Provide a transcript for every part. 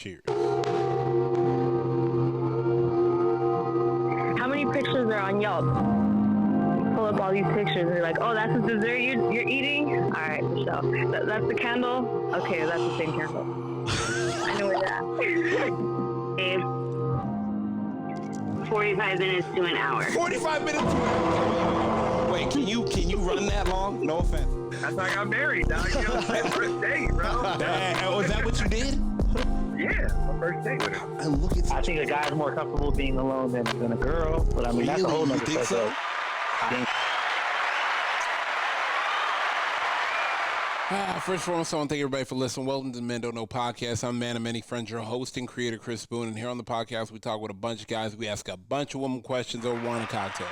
Cheers. How many pictures are on Yelp? Pull up all these pictures and you're like, oh, that's the dessert you're eating? All right, so that's the candle? Okay, that's the same candle. I know where that. 45 minutes to an hour. 45 minutes to an hour. Wait, can you run that long? No offense. That's how I got married, dog. You know, my first date, bro. Was that what you did? Yeah, my first date with her. And look at I think a guy's more comfortable being alone than a girl, but I mean, that's a whole nother think so? First of all, I want to thank everybody for listening. Welcome to the Men Don't Know Podcast. I'm a man of many friends, your host and creator, Chris Boone. And here on the podcast, we talk with a bunch of guys. We ask a bunch of women questions over wine and cocktails.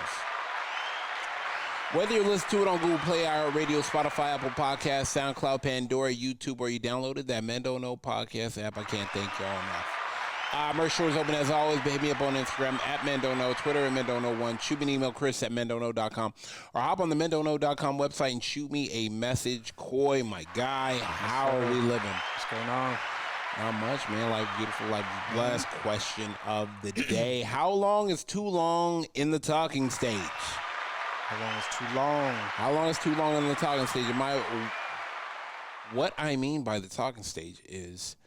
Whether you listen to it on Google Play, iHeartRadio, Spotify, Apple Podcasts, SoundCloud, Pandora, YouTube, or you downloaded that Men Don't Know Podcast app, I can't thank y'all enough. Merch store is open as always. Hit me up on Instagram at Men Don't Know, Twitter at Men Don't Know 1. Shoot me an email, Chris at mendontknow.com, or hop on the mendontknow.com website and shoot me a message. Coy, my guy, how are we living? What's going on? Not much, man. Life beautiful, life is blessed. Question of the day: how long is too long in the talking stage? How long is too long? How long is too long in the talking stage? What I mean by the talking stage is,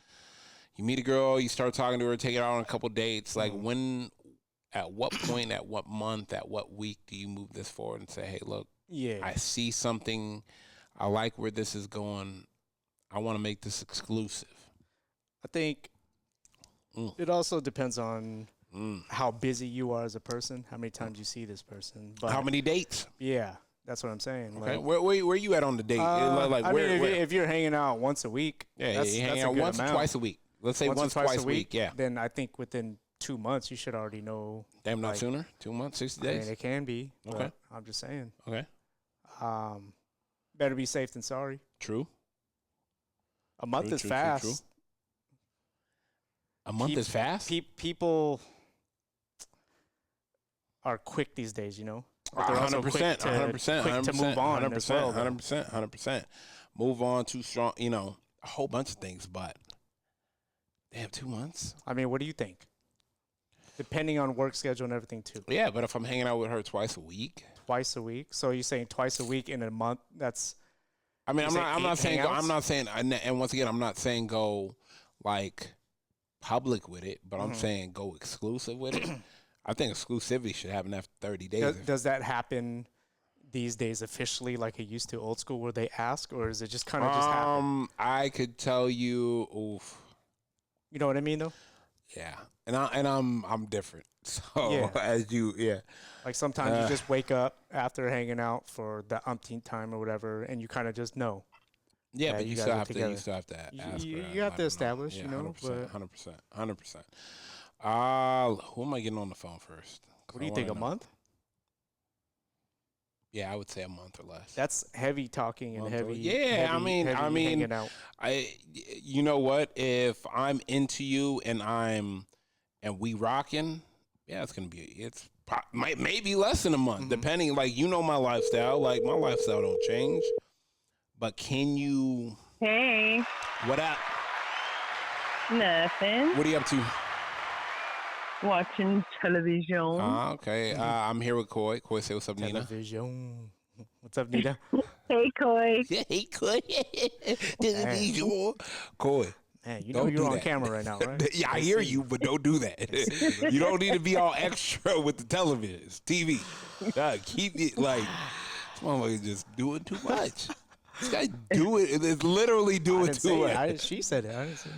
you meet a girl, you start talking to her, take her out on a couple dates. Like when, at what point, at what month, at what week do you move this forward and say, hey, look, I see something. I like where this is going. I want to make this exclusive. I think it also depends on how busy you are as a person, how many times you see this person. But how many dates? Yeah, that's what I'm saying. Okay. Like, where you at on the date? If you're hanging out once a week, you hang out once or twice a week. Let's say once twice a week. Yeah. Then I think within 2 months you should already know. Damn, not sooner. 2 months, 60 days. I mean, it can be. Okay. I'm just saying. Okay. Better be safe than sorry. True. A month is fast. True. A month is fast? People are quick these days, you know. But they're 100%, 100%, quick to move on 100%, as well. 100%. Move on too strong, you know, a whole bunch of things, but damn, 2 months? I mean, what do you think? Depending on work schedule and everything too. Yeah, but if I'm hanging out with her twice a week. Twice a week? So you're saying twice a week in a month? That's. I mean, I'm not saying, and once again, I'm not saying go like public with it, but I'm saying go exclusive with it. I think exclusivity should happen after 30 days. Does that happen these days officially like it used to old school where they ask, or is it just kind of just happen? I could tell you, oof. You know what I mean, though? Yeah, and I'm different. So like sometimes you just wake up after hanging out for the umpteenth time or whatever, and you kind of just know. Yeah, but you still have to ask. You have to establish, you know. 100%. Who am I getting on the phone first? What do you think? A month? Yeah, I would say a month or less. That's heavy talking and heavy. Yeah, I mean, hanging out. You know what? If I'm into you and we rocking, yeah, it's maybe less than a month, depending. Like, you know, my lifestyle. Like, my lifestyle don't change. But can you? Hey. What up? Nothing. What are you up to? Watching television. Okay. I'm here with Coy. Coy, say what's up, Nina. Television. What's up, Nina? Hey, Coy. Hey, Coy. Television. Coy. Man, you know you're on camera right now, right? Yeah, I hear you, but don't do that. You don't need to be all extra with the television, TV. Keep it like, this motherfucker just doing too much. This guy it's literally doing too much. She said it. I didn't say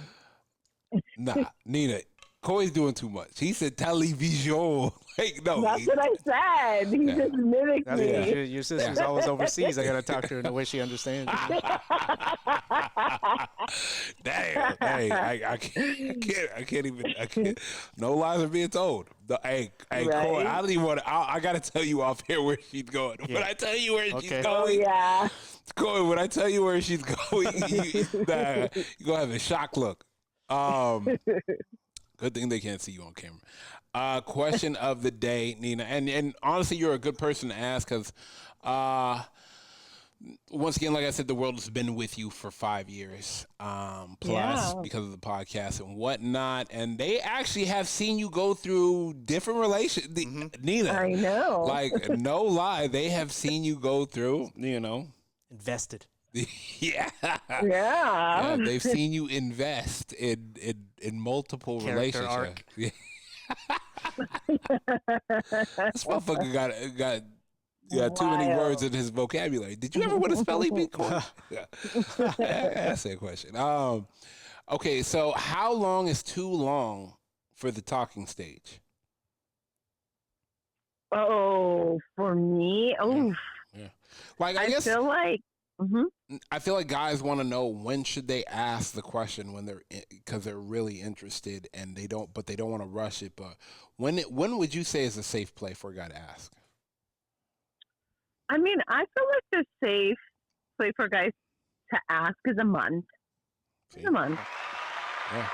it. Nah, Nina. Coy's doing too much. He said television. Like, no. That's what I said. He just mimicked me. Your sister's always overseas. I got to talk to her in the way she understands. Damn. Hey, I can't even. No lies are being told. Hey, right? Coy, I don't even want to. I got to tell you off here where she's going. Yeah. When I tell you where she's going. Oh, yeah. Coy, when I tell you where she's going, you're going to have a shock look. Good thing they can't see you on camera. Question of the day, Nina. And honestly, you're a good person to ask because once again, like I said, the world has been with you for 5 years plus because of the podcast and whatnot. And they actually have seen you go through different relations. Nina, I know. like, no lie, they have seen you go through, Invested. yeah. Yeah. They've seen you invest in multiple Character relationships. arc. Yeah. This motherfucker got too many words in his vocabulary. Did you ever want to spell EB? That's a question. Okay, so how long is too long for the talking stage? Oh, for me, Yeah. Like I feel like. I feel like guys want to know when should they ask the question when because they're really interested and they don't want to rush it. But when would you say is a safe play for a guy to ask? I mean, I feel like the safe play for guys to ask is a month. See? It's a month. Yeah.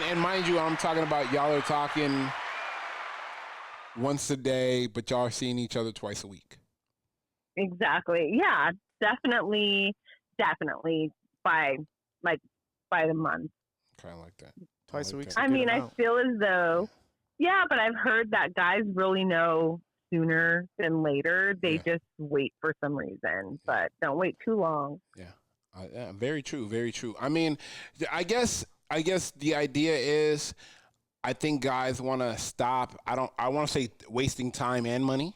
And mind you, I'm talking about y'all are talking once a day, but y'all are seeing each other twice a week. Exactly. Yeah, definitely by the month. Kind of like that. Twice a week. I mean, I feel as though, but I've heard that guys really know sooner than later. They just wait for some reason, but don't wait too long. Yeah, very true, very true. I mean, I guess the idea is, I think guys want to stop. I want to say wasting time and money.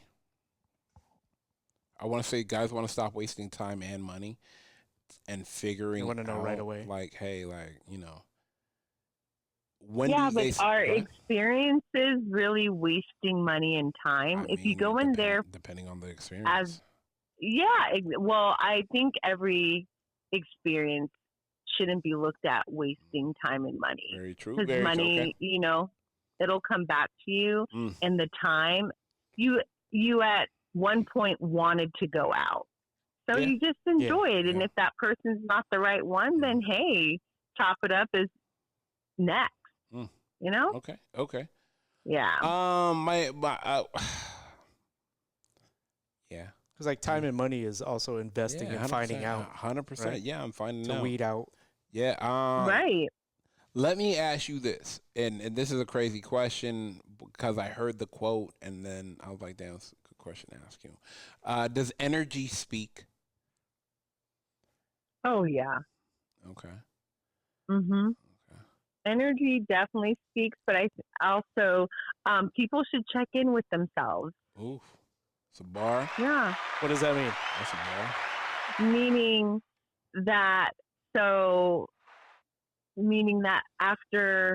I want to say guys want to stop wasting time and money and figuring. You want to know out, right away. Like, hey, when but are experiences really wasting money and time? If you go in there, depending on the experience. Well, I think every experience shouldn't be looked at wasting time and money. Very true. Because money, it'll come back to you, and the time you at one point wanted to go out, so you just enjoy it. And if that person's not the right one, then hey, chop it up as next. Okay. Yeah. Yeah. Because like time and money is also investing in finding out. 100%. Right? Yeah, I'm finding out. To weed out. Yeah. Right. Let me ask you this, and this is a crazy question because I heard the quote and then I was like, damn, that's a good question to ask you. Does energy speak? Oh yeah. Okay. Mhm. Okay. Energy definitely speaks, but I also people should check in with themselves. Oof. It's a bar. Yeah. What does that mean? That's a bar. Meaning that after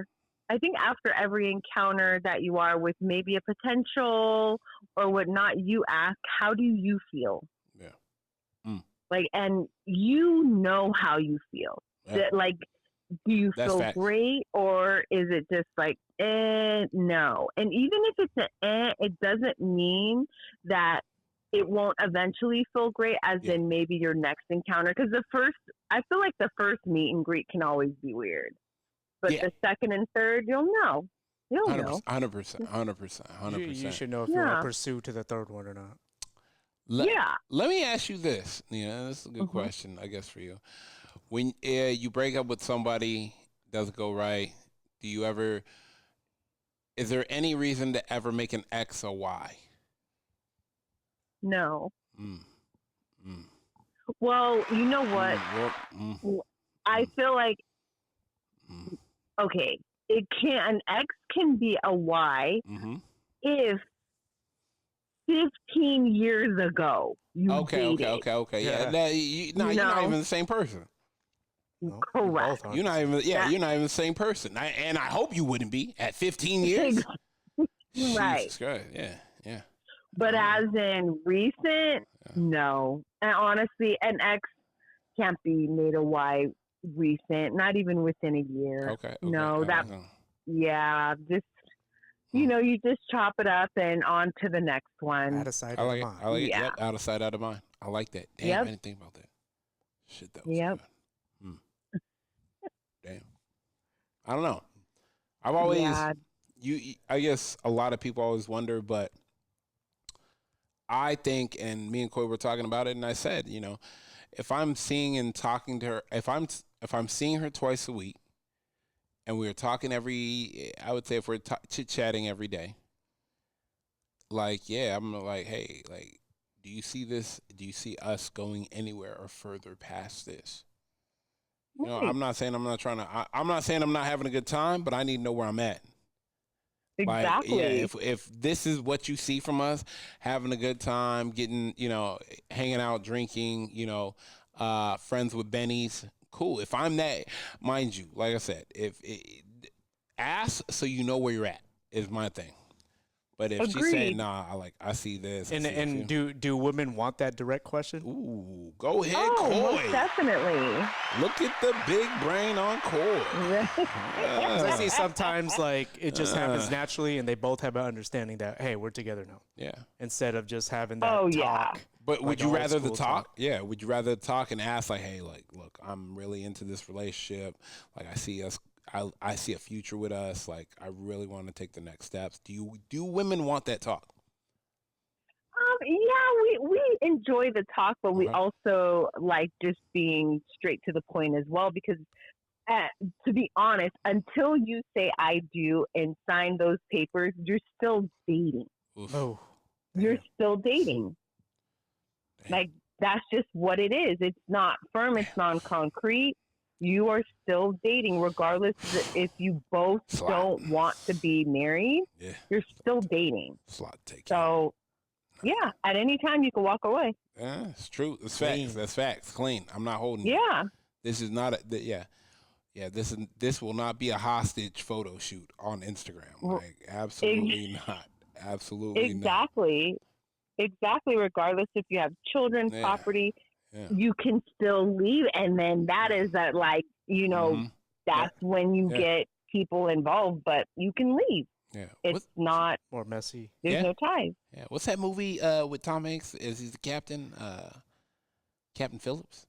every encounter that you are with maybe a potential or whatnot, you ask, how do you feel? Yeah. And you know how you feel. Yeah. Do you feel great, or is it just no? And even if it's it doesn't mean that it won't eventually feel great, as in maybe your next encounter. Because I feel like the first meet and greet can always be weird. But the second and third, you'll know. You'll 100%, know. 100%. You should know if you want to pursue to the third one or not. Let me ask you this. This is a good question, I guess, for you. When you break up with somebody, doesn't go right, is there any reason to ever make an X a Y? No. Well, you know what? I feel like, okay, an X can be a Y if 15 years ago you dated. Okay. Yeah. You're not even the same person. Correct. You're not even the same person. And I hope you wouldn't be at 15 years. Right. Jesus Christ. Yeah. But as in recent, no. And honestly, an X can't be made a Y recent, not even within a year. Okay. No, just, you just chop it up and on to the next one. Out of sight, out of mind. I like it. Yep, out of sight, out of mind. I like that. Damn, I didn't think about that. Shit, that was good. Damn. I don't know. I've always, I guess a lot of people always wonder, but I think, and me and Coy were talking about it, and I said, if I'm seeing and talking to her, if I'm seeing her twice a week, and we're talking I would say if we're chit chatting every day, like, yeah, I'm like, hey, like, do you see this? Do you see us going anywhere or further past this? I'm not saying I'm not trying to. I'm not saying I'm not having a good time, but I need to know where I'm at. Exactly. Like, yeah, if this is what you see from us, having a good time, getting, hanging out, drinking, friends with bennies, cool. If I'm that, mind you, like I said, ask so you know where you're at is my thing. But if she's saying, nah, I see this. And do women want that direct question? Ooh, go ahead, Coy. Most definitely. Look at the big brain on Coy. I see sometimes like it just happens naturally, and they both have an understanding that, hey, we're together now. Yeah. Instead of just having that talk. Yeah. But would you rather the talk? Yeah. Would you rather talk and ask like, hey, like, look, I'm really into this relationship. Like, I see us. I see a future with us. Like, I really want to take the next steps. Do women want that talk? Yeah, we enjoy the talk, but we also like just being straight to the point as well. Because, to be honest, until you say I do and sign those papers, you're still dating. Oof. Oh, you're still dating. Damn. Like, that's just what it is. It's not firm. It's non-concrete. You are still dating, regardless if you both don't want to be married. Yeah. You're still dating. Slot take. So, yeah, at any time you can walk away. Yeah, it's true. It's facts. That's facts. Clean. I'm not holding. Yeah. This is not yeah. This will not be a hostage photo shoot on Instagram. Like, absolutely not. Absolutely not. Exactly. Regardless if you have children, property. Yeah. You can still leave, and then that is that, like, that's when you get people involved, but you can leave. Yeah, it's not more messy. There's no ties. Yeah, what's that movie with Tom Hanks? Is he the captain? Captain Phillips.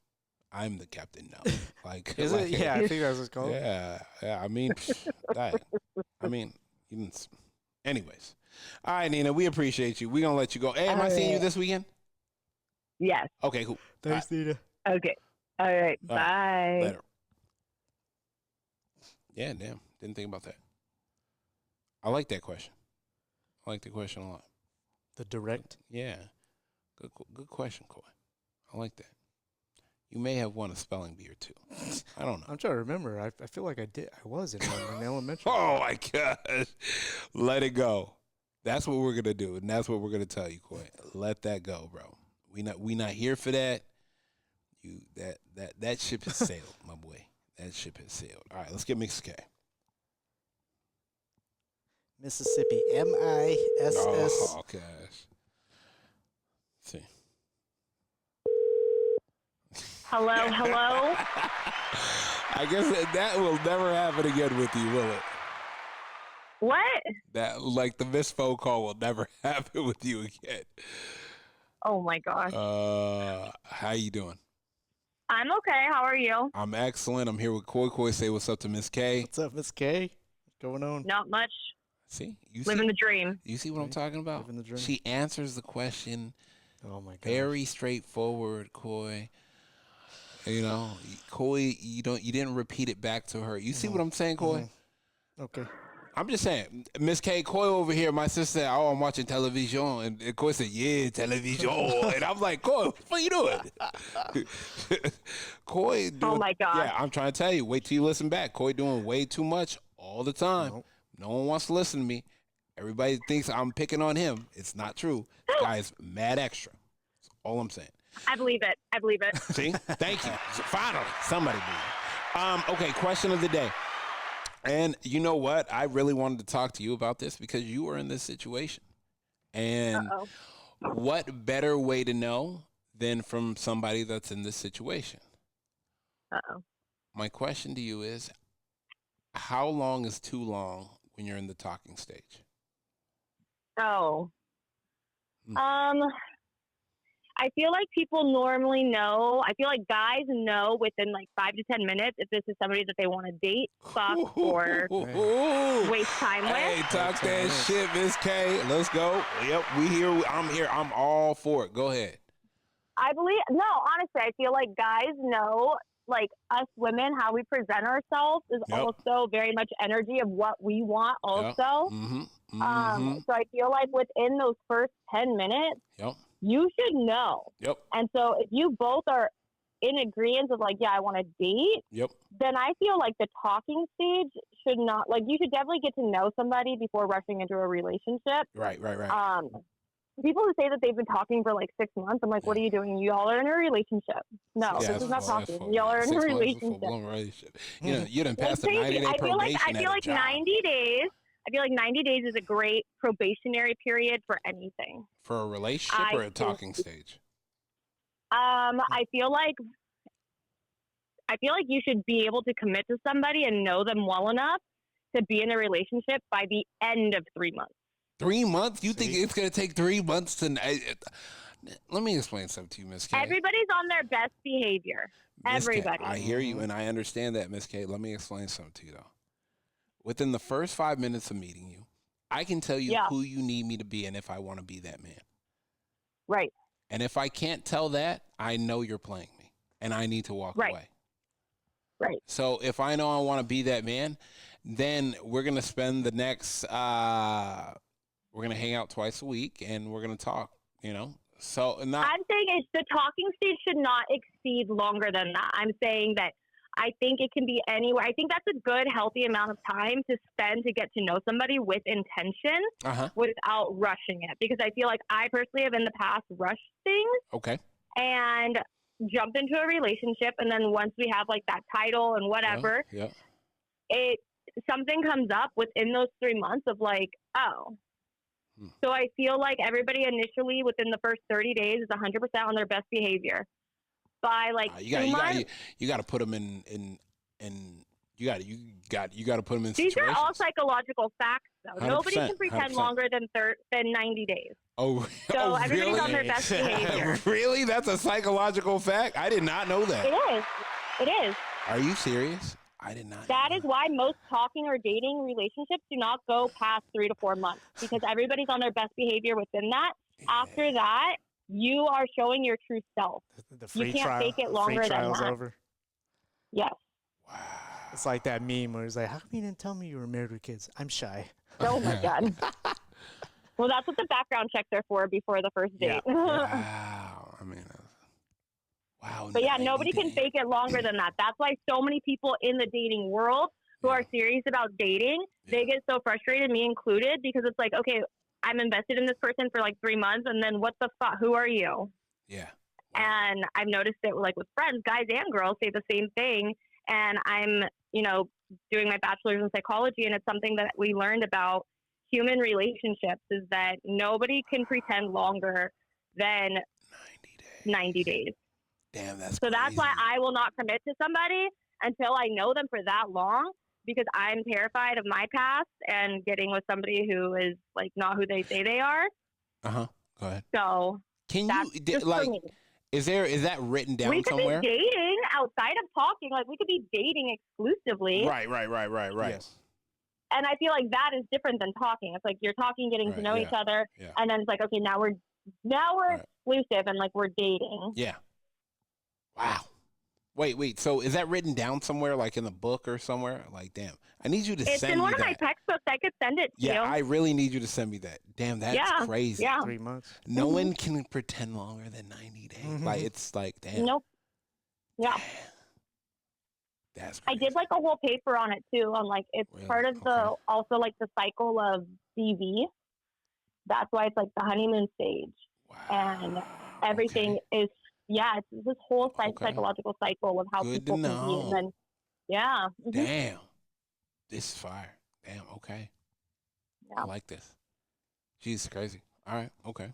I'm the captain now. Like, is it? Yeah, I think that's what it's called. Yeah. I mean, anyways. All right, Nina, we appreciate you. We're gonna let you go. Hey, am I seeing you this weekend? Yes. Okay, cool. Thanks, Nina. Okay. All right. Bye. Later. Yeah, damn. Didn't think about that. I like that question. I like the question a lot. The direct? Yeah. Good question, Coy. I like that. You may have won a spelling bee or two. I don't know. I'm trying to remember. I feel like I did. I was in one in elementary. Oh, my gosh. Let it go. That's what we're going to do, and that's what we're going to tell you, Coy. Let that go, bro. We not here for that. That ship has sailed, my boy. That ship has sailed. All right, let's get Mix K. Mississippi, MISS. Oh gosh. Let's see. Hello. I guess that will never happen again with you, will it? What? That, like, the missed phone call will never happen with you again. Oh my gosh. How you doing? I'm okay. How are you? I'm excellent. I'm here with Coy. Coy, say what's up to Miss K. What's up, Miss K? What's going on? Not much. See, living the dream. You see what I'm talking about? Living the dream. She answers the question. Oh my god. Very straightforward, Coy. Coy, you didn't repeat it back to her. You see what I'm saying, Coy? Okay. I'm just saying, Miss K, Coy over here, my sister said, oh, I'm watching television. And Coy said, yeah, television. And I'm like, Coy, what are you doing? Coy doing, oh, my God. Yeah, I'm trying to tell you, wait till you listen back. Coy doing way too much all the time. Nope. No one wants to listen to me. Everybody thinks I'm picking on him. It's not true. This guy is mad extra. That's all I'm saying. I believe it. See? Thank you. Finally, somebody believe it. Okay, question of the day. And you know what? I really wanted to talk to you about this because you were in this situation. And what better way to know than from somebody that's in this situation? My question to you is, how long is too long when you're in the talking stage? I I feel like people normally know. I feel like guys know within like 5 to 10 minutes if this is somebody that they want to date, fuck, or waste time with. Hey, talk that shit, Miss K. Let's go. Yep, we here. I'm here. I'm all for it. Go ahead. Honestly, I feel like guys know, like us women, how we present ourselves is also very much energy of what we want also. So I feel like within those first 10 minutes, you should know. And so if you both are in agreement of like, yeah, I want to date, then I feel like the talking stage should not, like, you should definitely get to know somebody before rushing into a relationship. Right. People who say that they've been talking for like 6 months, I'm like, what are you doing? Y'all are in a relationship. No, this is not talking. Y'all are in a relationship. You know, you done passed the 90-day probation. I feel like 90 days. I feel like 90 days is a great probationary period for anything. For a relationship or a talking stage? I feel like you should be able to commit to somebody and know them well enough to be in a relationship by the end of 3 months. 3 months? You think it's going to take 3 months to... let me explain something to you, Miss K. Everybody's on their best behavior. Everybody. K, I hear you, and I understand that, Miss K. Let me explain something to you, though. Within the first 5 minutes of meeting you, I can tell you who you need me to be and if I want to be that man. Right. And if I can't tell that, I know you're playing me, and I need to walk away. Right. So if I know I want to be that man, then we're going to spend the next... we're going to hang out twice a week, and we're going to talk, you know? So I'm saying the talking stage should not exceed longer than that. I'm saying that I think it can be anywhere. I think that's a good, healthy amount of time to spend to get to know somebody with intention without rushing it. Because I feel like I personally have in the past rushed things. Okay. And jumped into a relationship. And then once we have like that title and whatever, something comes up within those 3 months of like, So I feel like everybody initially within the first 30 days is 100% on their best behavior. By like you got to put them in you got to put them in These situations. are all psychological facts though. Nobody can pretend 100%. longer than 90 days. So everybody's really? on their best behavior. Really? That's a psychological fact? I did not know that. It is. Are you serious? I did not. That is why most talking or dating relationships do not go past 3 to 4 months because everybody's on their best behavior within that. After that, you are showing your true self. You can't fake it longer than that. Over. Yes. Wow. It's like that meme where it's like, how come you didn't tell me you were married with kids? I'm shy. Oh, my God. Well, that's what the background checks are for before the first date. Yeah. Wow. I mean, wow. But yeah, nobody can fake it longer than that. That's why so many people in the dating world who are serious about dating, they get so frustrated, me included, because it's like, okay, I'm invested in this person for like 3 months, and then what the fuck? Who are you? Yeah. And I've noticed it like with friends, guys and girls say the same thing. And I'm, doing my bachelor's in psychology, and it's something that we learned about human relationships is that nobody can pretend longer than 90 days. Damn, that's so crazy. That's why I will not commit to somebody until I know them for that long, because I'm terrified of my past and getting with somebody who is like not who they say they are. Go ahead. So can you like? Is that written down we could somewhere? be dating outside of talking. Like we could be dating exclusively. Right. Yes. And I feel like that is different than talking. It's like you're talking, getting to know each other, and then it's like, okay, now we're exclusive and like we're dating. Yeah. Wow. Wait. So is that written down somewhere, like in the book or somewhere? Like, damn, I need you to send me that. It's in one of my textbooks. I could send it to you. Yeah, I really need you to send me that. Damn, that's crazy. Yeah. 3 months. No one can pretend longer than 90 days. Like, it's like, damn. Nope. Yeah. That's crazy. I did like a whole paper on it too. On like, it's part of also like the cycle of DV. That's why it's like the honeymoon stage. Wow. And everything is, it's this whole psychological cycle of how people can be. And then, Damn. This is fire. Damn, okay. Yeah. I like this. Jeez, crazy. All right, okay.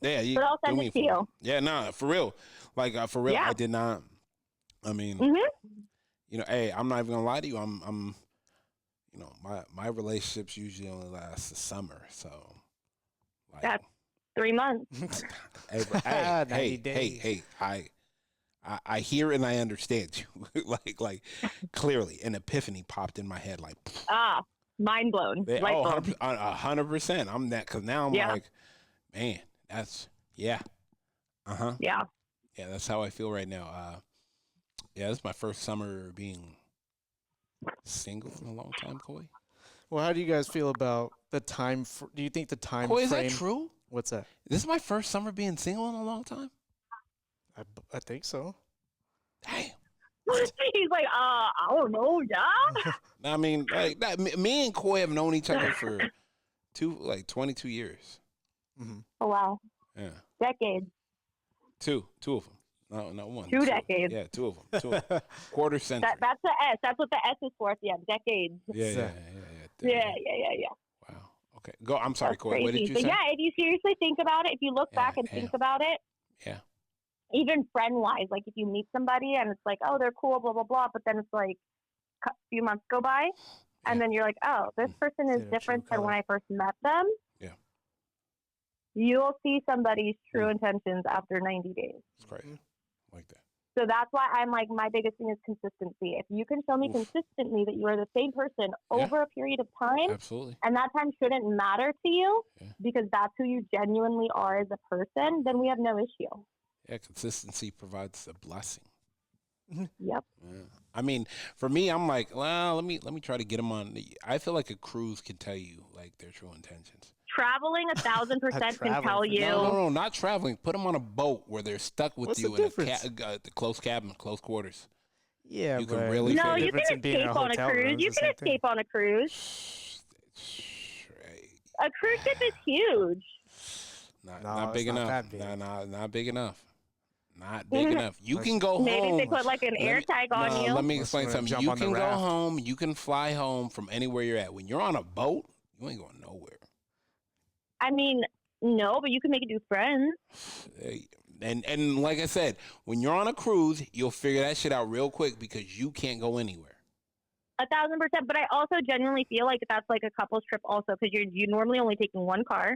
Yeah, but I'll send it to you. Yeah, nah, for real. Like, for real, I did not. I mean, hey, I'm not even gonna lie to you. I'm my relationships usually only last the summer, so. Like, 3 months. Hey, I hear and I understand you. like clearly an epiphany popped in my head. Like, mind blown. Light bulb. 100%. I'm that, because now I'm like, man, that's, yeah. Uh-huh. Yeah. Yeah, that's how I feel right now. Yeah, this is my first summer being single in a long time, Coy. Well, how do you guys feel about the time? Do you think the time Coy, frame? is that true? What's that? This is my first summer being single in a long time? I think so. Damn. He's like, I don't know, yeah. I mean, like that, me and Coy have known each other for 22 years. Mm-hmm. Oh, wow. Yeah. Decades. Two of them. No, not one. Two decades. Yeah, two of them. Quarter century. That's the S. That's what the S is for at the end. Decades. Yeah. Yeah. Wow. Okay. Go. I'm sorry, Coy. What did you say? Yeah, if you seriously think about it, if you look back and think about it, even friend-wise, like if you meet somebody and it's like, oh, they're cool, blah, blah, blah, but then it's like a few months go by, and then you're like, oh, this person is different than when I first met them. Yeah. You'll see somebody's true intentions after 90 days. It's crazy. Like that. So that's why I'm like, my biggest thing is consistency. If you can show me consistently that you are the same person over a period of time, absolutely, and that time shouldn't matter to you because that's who you genuinely are as a person, then we have no issue. Yeah, consistency provides a blessing. Yep. Yeah. I mean, for me, I'm like, well, let me try to get them on. I feel like a cruise can tell you like their true intentions. Traveling 1,000% can tell you. No, not traveling. Put them on a boat where they're stuck with you in the close cabin, close quarters. Yeah, you can really. No, you can escape on a cruise. You can escape on a cruise. A cruise ship is huge. Not big enough. Not big enough. Not big enough. You can go home. Maybe they put like an air tag on you. Let me explain something. You can go home. You can fly home from anywhere you're at. When you're on a boat, you ain't going nowhere. I mean, no, but you can make it do friends. And like I said, when you're on a cruise, you'll figure that shit out real quick because you can't go anywhere. 1,000%. But I also genuinely feel like that's like a couple's trip also because you're normally only taking one car.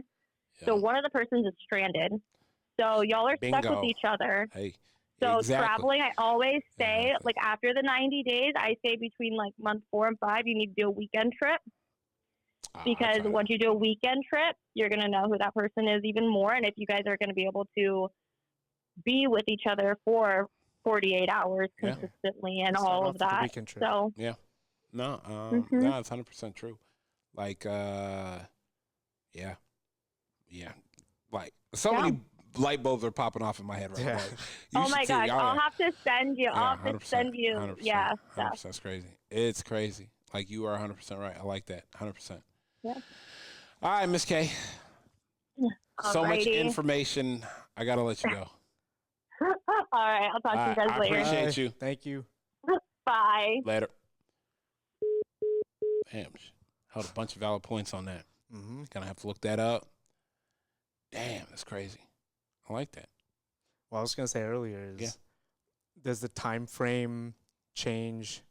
Yeah. So one of the persons is stranded. So y'all are stuck with each other. Hey, so traveling, I always say, like after the 90 days, I say between like month 4 and 5, you need to do a weekend trip. Because once you do a weekend trip, you're going to know who that person is even more. And if you guys are going to be able to be with each other for 48 hours consistently and all of that. So, no, it's 100% true. Like, like so many light bulbs are popping off in my head right now. Oh my gosh, I'll have to send you. I'll have to send you. 100%, yeah, 100%, that's crazy. It's crazy. Like you are 100% right. I like that. 100%. Yeah. All right, Miss K. So much information. I gotta let you go. All right, I'll talk to you guys later. I appreciate you. Thank you. Bye. Later. Damn, held a bunch of valid points on that. Mm-hmm. Gonna have to look that up. Damn, that's crazy. I like that. Well, I was gonna say earlier is, does the time frame change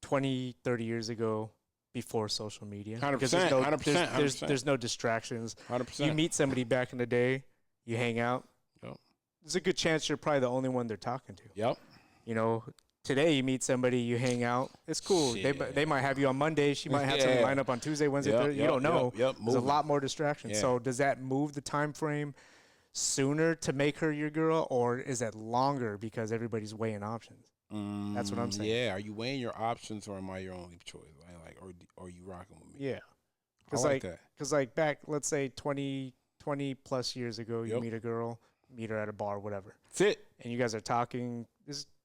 20, 30 years ago before social media? 100%. There's no distractions. 100%. You meet somebody back in the day, you hang out. Yep. There's a good chance you're probably the only one they're talking to. Yep. You know, today you meet somebody, you hang out. It's cool. They might have you on Monday. She might have something lined up on Tuesday, Wednesday, Thursday. You don't know. There's a lot more distractions. So does that move the time frame sooner to make her your girl, or is that longer because everybody's weighing options? That's what I'm saying. Yeah. Are you weighing your options, or am I your only choice? Like, or are you rocking with me? Yeah. Because like back, let's say 20 plus years ago, you meet a girl, meet her at a bar, whatever. That's it. And you guys are talking.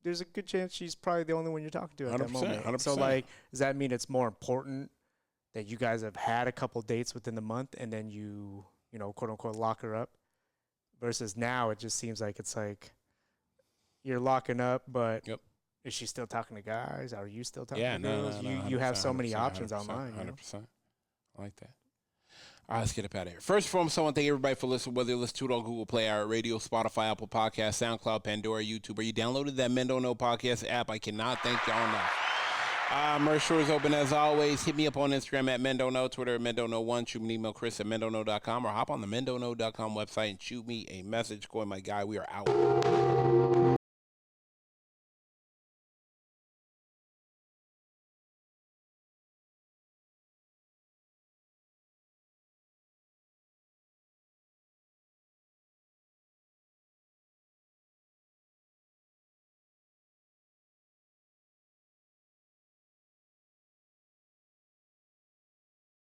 There's a good chance she's probably the only one you're talking to at that moment. 100%. So like, does that mean it's more important that you guys have had a couple dates within the month and then you know, quote unquote, lock her up? Versus now, it just seems like it's like you're locking up, but is she still talking to guys? Are you still talking to girls? You have so many options online. 100%. I like that. All right, let's get up out of here. First and foremost, I want to thank everybody for listening, whether you listen to it on Google Play, Radio, Spotify, Apple Podcasts, SoundCloud, Pandora, YouTube, or you downloaded that Men Don't Know podcast app. I cannot thank y'all enough. Merch store is open as always. Hit me up on Instagram at mendono, Twitter at mendono1. Shoot me an email, Chris at mendono.com, or hop on the mendono.com website and shoot me a message. Going, my guy, we are out.